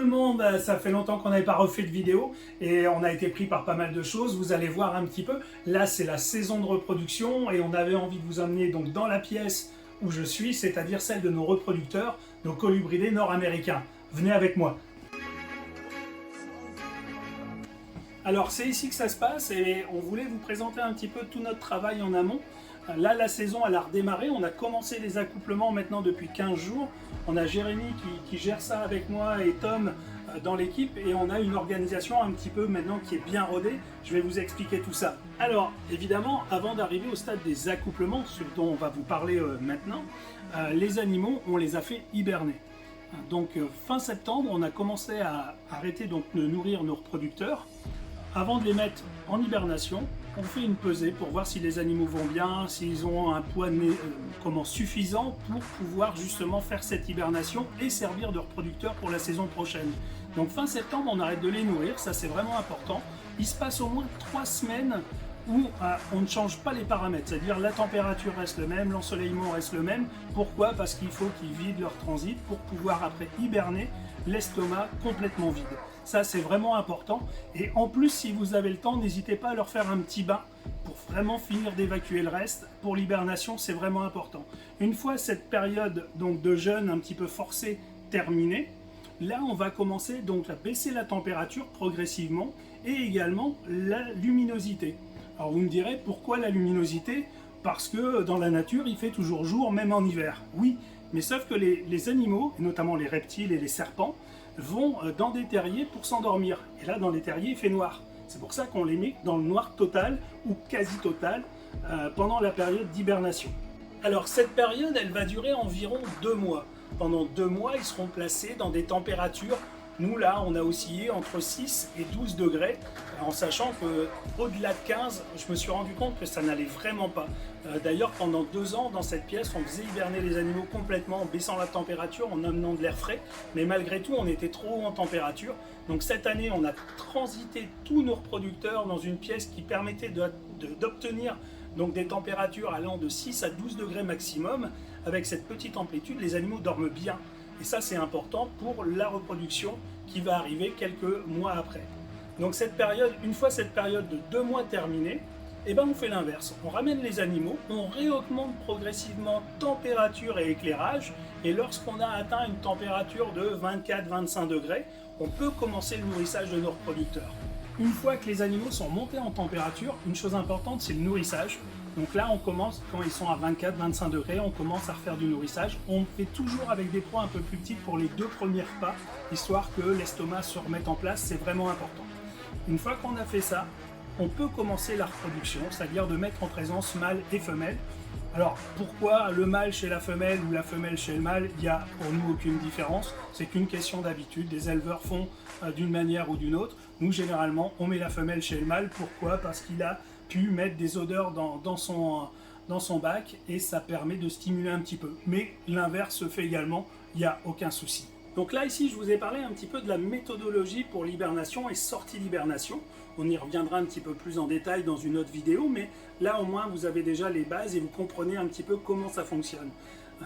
le monde, ça fait longtemps qu'on n'avait pas refait de vidéo et on a été pris par pas mal de choses, vous allez voir un petit peu. Là c'est la saison de reproduction et on avait envie de vous emmener donc dans la pièce où je suis, c'est-à-dire celle de nos reproducteurs, nos colubridés nord-américains. Venez avec moi. Alors c'est ici que ça se passe et on voulait vous présenter un petit peu tout notre travail en amont. Là la saison elle a redémarré, on a commencé les accouplements maintenant depuis 15 jours. On a Jérémy qui gère ça avec moi et Tom dans l'équipe et on a une organisation un petit peu maintenant qui est bien rodée. Je vais vous expliquer tout ça. Alors évidemment avant d'arriver au stade des accouplements, ce dont on va vous parler maintenant, les animaux on les a fait hiberner. Donc fin septembre on a commencé à arrêter donc de nourrir nos reproducteurs. Avant de les mettre en hibernation, on fait une pesée pour voir si les animaux vont bien, s'ils ont un poids suffisant pour pouvoir justement faire cette hibernation et servir de reproducteur pour la saison prochaine. Donc fin septembre, on arrête de les nourrir, ça c'est vraiment important. Il se passe au moins 3 semaines où on ne change pas les paramètres, c'est-à-dire la température reste le même, l'ensoleillement reste le même. Pourquoi? Parce qu'il faut qu'ils vident leur transit pour pouvoir après hiberner l'estomac complètement vide. Ça c'est vraiment important et en plus si vous avez le temps n'hésitez pas à leur faire un petit bain pour vraiment finir d'évacuer le reste. Pour l'hibernation c'est vraiment important. Une fois cette période donc de jeûne un petit peu forcée terminée, là on va commencer donc à baisser la température progressivement et également la luminosité. Alors vous me direz pourquoi la luminosité? Parce que dans la nature il fait toujours jour même en hiver. Oui, mais sauf que les animaux, et notamment les reptiles et les serpents, vont dans des terriers pour s'endormir. Et là, dans les terriers, il fait noir. C'est pour ça qu'on les met dans le noir total ou quasi total pendant la période d'hibernation. Alors cette période, elle va durer environ 2 mois. Pendant 2 mois, ils seront placés dans des températures. Nous, là, on a oscillé entre 6 et 12 degrés, en sachant qu'au-delà de 15, je me suis rendu compte que ça n'allait vraiment pas. D'ailleurs, pendant 2 ans, dans cette pièce, on faisait hiberner les animaux complètement en baissant la température, en amenant de l'air frais, mais malgré tout, on était trop haut en température. Donc cette année, on a transité tous nos reproducteurs dans une pièce qui permettait d'obtenir donc des températures allant de 6 à 12 degrés maximum. Avec cette petite amplitude, les animaux dorment bien. Et ça, c'est important pour la reproduction qui va arriver quelques mois après. Donc cette période, une fois cette période de 2 mois terminée, eh ben on fait l'inverse. On ramène les animaux, on réaugmente progressivement température et éclairage. Et lorsqu'on a atteint une température de 24-25 degrés, on peut commencer le nourrissage de nos reproducteurs. Une fois que les animaux sont montés en température, une chose importante, c'est le nourrissage. Donc là, on commence, quand ils sont à 24-25 degrés, on commence à refaire du nourrissage. On fait toujours avec des proies un peu plus petites pour les 2 premiers repas, histoire que l'estomac se remette en place, c'est vraiment important. Une fois qu'on a fait ça, on peut commencer la reproduction, c'est-à-dire de mettre en présence mâle et femelle. Alors pourquoi le mâle chez la femelle ou la femelle chez le mâle? Il n'y a pour nous aucune différence, c'est qu'une question d'habitude. Les éleveurs font d'une manière ou d'une autre. Nous généralement on met la femelle chez le mâle. Pourquoi? Parce qu'il a pu mettre des odeurs dans son bac et ça permet de stimuler un petit peu. Mais l'inverse se fait également, il n'y a aucun souci. Donc là ici je vous ai parlé un petit peu de la méthodologie pour l'hibernation et sortie d'hibernation. On y reviendra un petit peu plus en détail dans une autre vidéo, mais là au moins vous avez déjà les bases et vous comprenez un petit peu comment ça fonctionne.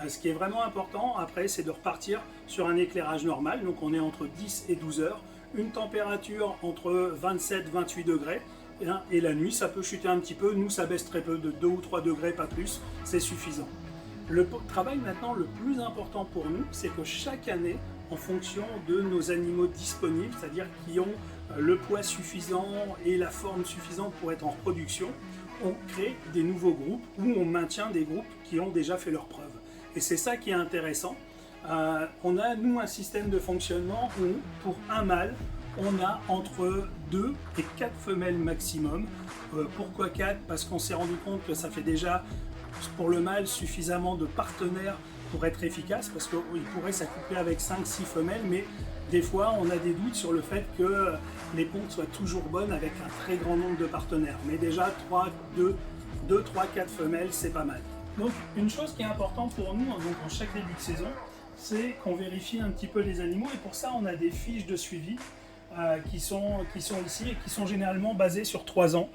Ce qui est vraiment important après, c'est de repartir sur un éclairage normal, donc on est entre 10 et 12 heures, une température entre 27-28 degrés, et la nuit ça peut chuter un petit peu, nous ça baisse très peu, de 2 ou 3 degrés, pas plus, c'est suffisant. Le travail maintenant le plus important pour nous, c'est que chaque année, en fonction de nos animaux disponibles, c'est-à-dire qui ont le poids suffisant et la forme suffisante pour être en reproduction, on crée des nouveaux groupes ou on maintient des groupes qui ont déjà fait leurs preuves. Et c'est ça qui est intéressant. On a, nous, un système de fonctionnement où, pour un mâle, on a entre 2 et 4 femelles maximum. Pourquoi 4? Parce qu'on s'est rendu compte que ça fait déjà, pour le mâle, suffisamment de partenaires pour être efficace, parce qu'il pourrait s'accoupler avec 5-6 femelles, mais des fois on a des doutes sur le fait que les pontes soient toujours bonnes avec un très grand nombre de partenaires. Mais déjà 2, 3, 4 femelles, c'est pas mal. Donc une chose qui est importante pour nous donc, en chaque début de saison, c'est qu'on vérifie un petit peu les animaux, et pour ça on a des fiches de suivi qui sont ici et qui sont généralement basées sur 3 ans.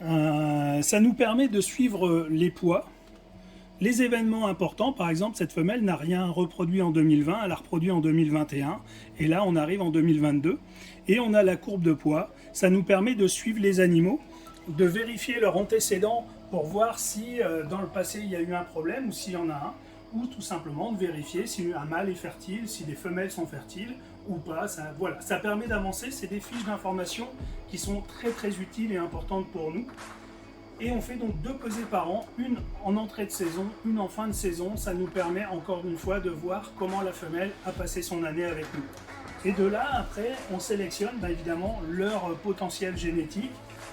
Ça nous permet de suivre les poids, Les événements importants, par exemple, cette femelle n'a rien reproduit en 2020, elle a reproduit en 2021, et là on arrive en 2022, et on a la courbe de poids. Ça nous permet de suivre les animaux, de vérifier leurs antécédents pour voir si dans le passé il y a eu un problème ou s'il y en a un, ou tout simplement de vérifier si un mâle est fertile, si des femelles sont fertiles ou pas. Ça, voilà, ça permet d'avancer, c'est des fiches d'information qui sont très utiles et importantes pour nous. Et on fait donc 2 pesées par an, une en entrée de saison, une en fin de saison. Ça nous permet encore une fois de voir comment la femelle a passé son année avec nous. Et de là, après, on sélectionne évidemment leur potentiel génétique,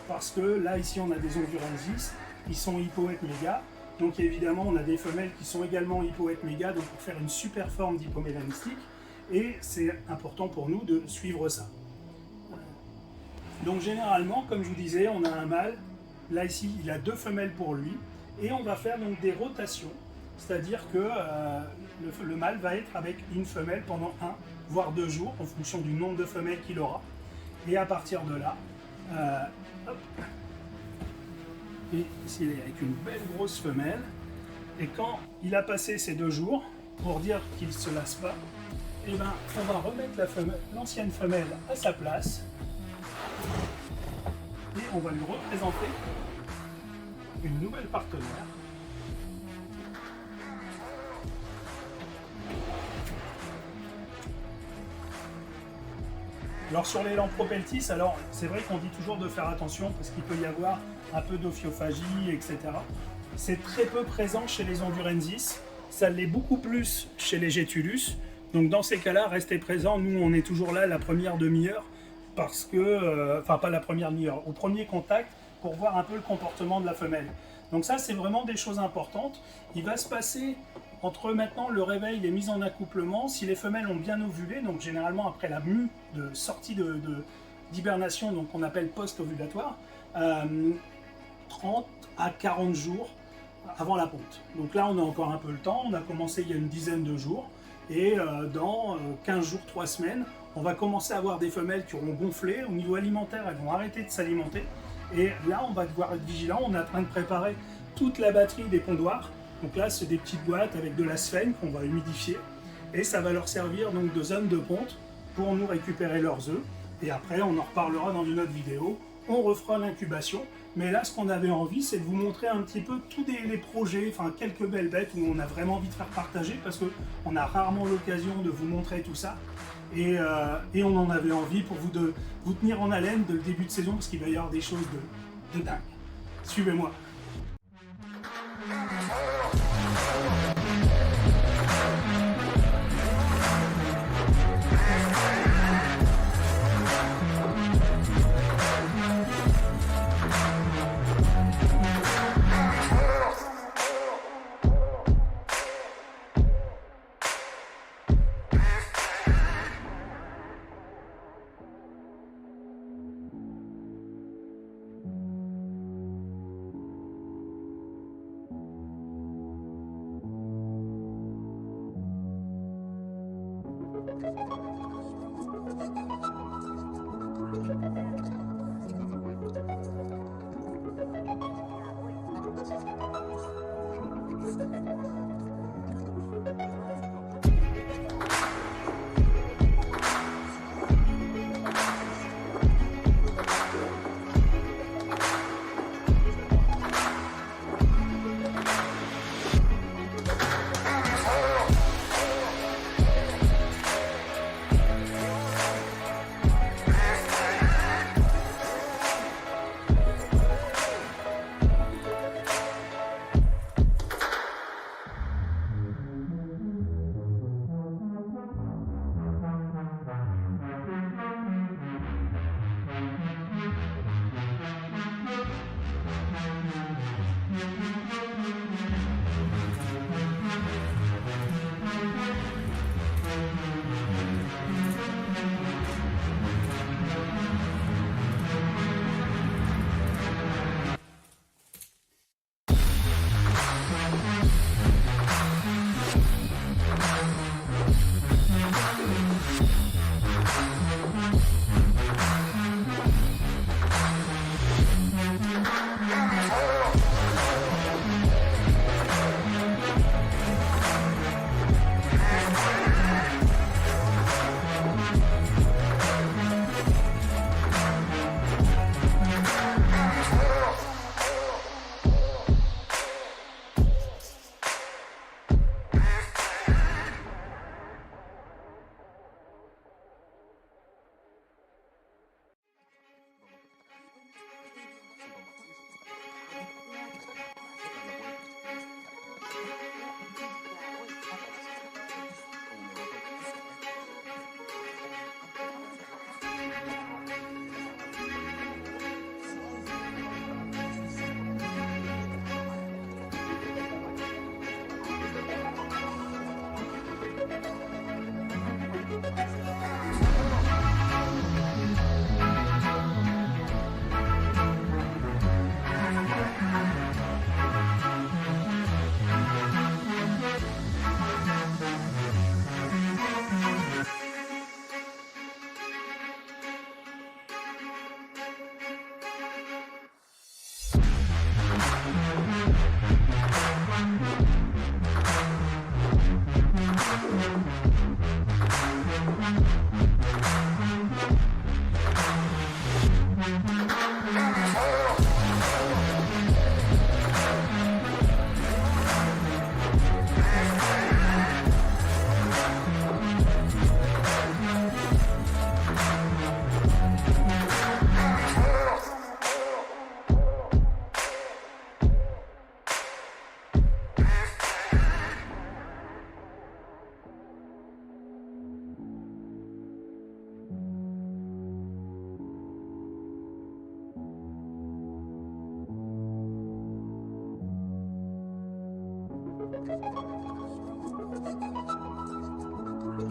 parce que là, ici, on a des Hondurensis, ils sont hypoètes méga. Donc évidemment, on a des femelles qui sont également hypoètes méga, donc pour faire une super forme d'hypomélanistique. Et c'est important pour nous de suivre ça. Donc généralement, comme je vous disais, on a un mâle. Là ici, il a 2 femelles pour lui. Et on va faire donc des rotations. C'est-à-dire que le mâle va être avec une femelle pendant 1 voire 2 jours, en fonction du nombre de femelles qu'il aura. Et à partir de là, hop. Et ici, il est avec une belle grosse femelle. Et quand il a passé ces 2 jours, pour dire qu'il ne se lasse pas, et ben, on va remettre l'ancienne femelle à sa place. Et on va lui représenter une nouvelle partenaire. Alors sur les Lampropeltis, alors c'est vrai qu'on dit toujours de faire attention parce qu'il peut y avoir un peu d'ophiophagie, etc. C'est très peu présent chez les Hondurensis, ça l'est beaucoup plus chez les Gétulus. Donc dans ces cas-là, restez présents, nous on est toujours là la première demi-heure, parce que, enfin pas la première demi-heure, au premier contact, pour voir un peu le comportement de la femelle. Donc ça c'est vraiment des choses importantes. Il va se passer entre maintenant le réveil et les mises en accouplement, si les femelles ont bien ovulé, donc généralement après la mue de sortie d'hibernation, donc qu'on appelle post-ovulatoire, 30 à 40 jours avant la ponte. Donc là on a encore un peu le temps, on a commencé il y a une dizaine de jours, et dans 15 jours, 3 semaines, on va commencer à avoir des femelles qui auront gonflé. Au niveau alimentaire, elles vont arrêter de s'alimenter, et là on va devoir être vigilant. On est en train de préparer toute la batterie des pondoirs. Donc là, c'est des petites boîtes avec de la sphène qu'on va humidifier, et ça va leur servir donc de zone de ponte pour nous récupérer leurs œufs. Et après, on en reparlera dans une autre vidéo. On refera l'incubation. Mais là, ce qu'on avait envie, c'est de vous montrer un petit peu tous les projets, enfin quelques belles bêtes où on a vraiment envie de faire partager, parce qu'on a rarement l'occasion de vous montrer tout ça. Et on en avait envie pour vous tenir en haleine de le début de saison, parce qu'il va y avoir des choses de dingue. Suivez-moi.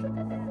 Thank you.